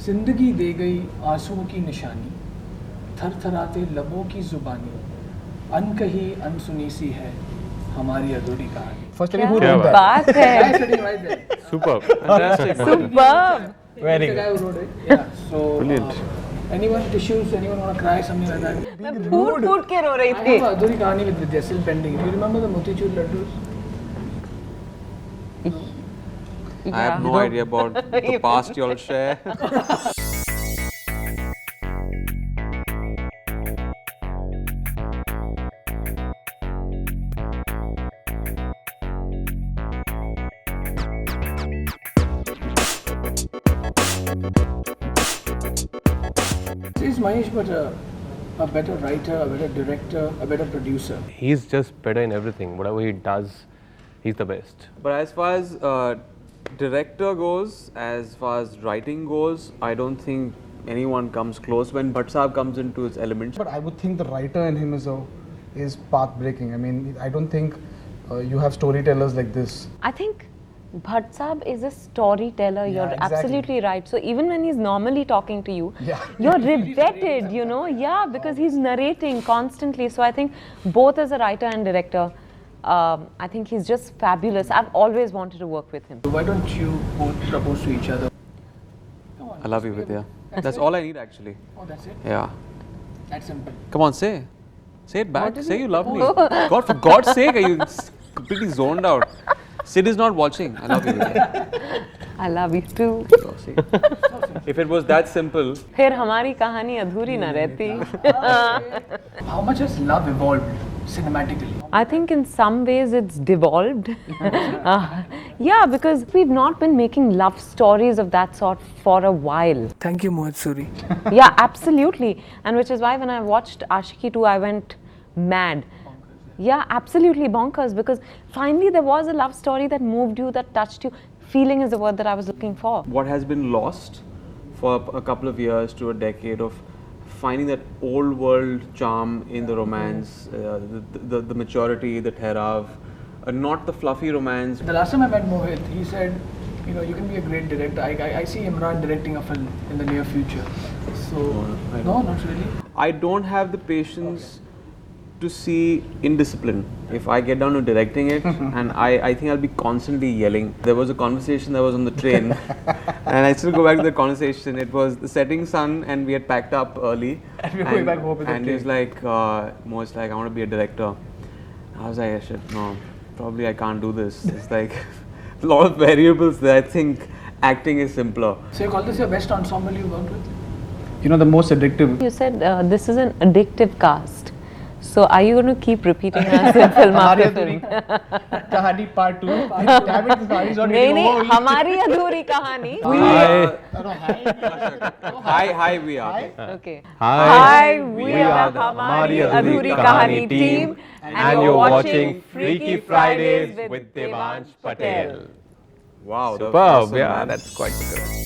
जिंदगी दे गई आंसुओं की निशानी, थरथराते लबों की जुबानी, अनकही अनसुनी सी है हमारी अधूरी कहानी. First tell me who क्या wrote that. बात Guy है. sitting right there. Superb. Fantastic. He's man. Very the guy good. who wrote it. Yeah. So. Brilliant. Anyone tissues? Anyone wanna cry? Something like that. Hmm. Being तो rude. फूट के रो रही I थी. have a adhuri kahani with Vidya still pending. Do you remember the motichur laddus? I have no idea about the past you'll share. Is Mahesh but a better writer, a better director, a better producer? He's just better in everything. Whatever he does, he's the best. But as far as director goes, as far as writing goes, I don't think anyone comes close when Bhatt Sahab comes into his element. But I would think the writer in him is path breaking. I mean, I don't think you have storytellers like this. I think Bhatt Sahab is a storyteller. Yeah, You're exactly. absolutely right. So even when he's normally talking to you, Yeah. you're riveted, you know. Yeah, because he's narrating constantly. So I think both as a writer and director, I think he's just fabulous. I've always wanted to work with him. So why don't you both propose to each other? Come on. I love you, Vidya. That's all I need actually. Oh, that's it? Yeah. That simple. Come on, say. Say it back. Say you love me. God, for God's sake, are you completely zoned out? Sid is not watching. I love you, Vidya. I love you too. So, see. If it was that simple, फिर हमारी कहानी अधूरी ना रहती. How much has love evolved cinematically? I think in some ways it's devolved. Yeah, because we've not been making love stories of that sort for a while. Thank you, Mohit Suri. Yeah, absolutely. And which is why when I watched Ashiki 2, I went mad. Yeah, absolutely bonkers, because finally there was a love story that moved you, that touched you. Feeling is the word that I was looking for. what has been lost for a couple of years to a decade of finding that old world charm in the romance, the maturity, the therav, not the fluffy romance. The last time I met Mohit, he said, you know, you can be a great director. I see Imran directing a film in the near future. So, I no, not really. I don't have the patience to see indiscipline. If I get down to directing it, and I think I'll be constantly yelling. There was a conversation that was on the train, and I still go back to the conversation. It was the setting sun, and we had packed up early. And we're going back home with the And he was like, Mo's like, I want to be a director. I was like, yeah, shit, no, probably I can't do this. It's like a lot of variables there. I think acting is simpler. So you call this your best ensemble you worked with? You know, the most addictive. You said this is an addictive cast. So are you going to keep repeating us in film after film? Kahani part 2. Damn it, this kahani is not नहीं getting नहीं over. हमारी अधूरी कहानी. Hi, we are. Okay. Hi, we are the हमारी अधूरी कहानी team, and you're watching Freaky Fridays with Devansh Patel. Wow, Superb, yeah, that's quite good.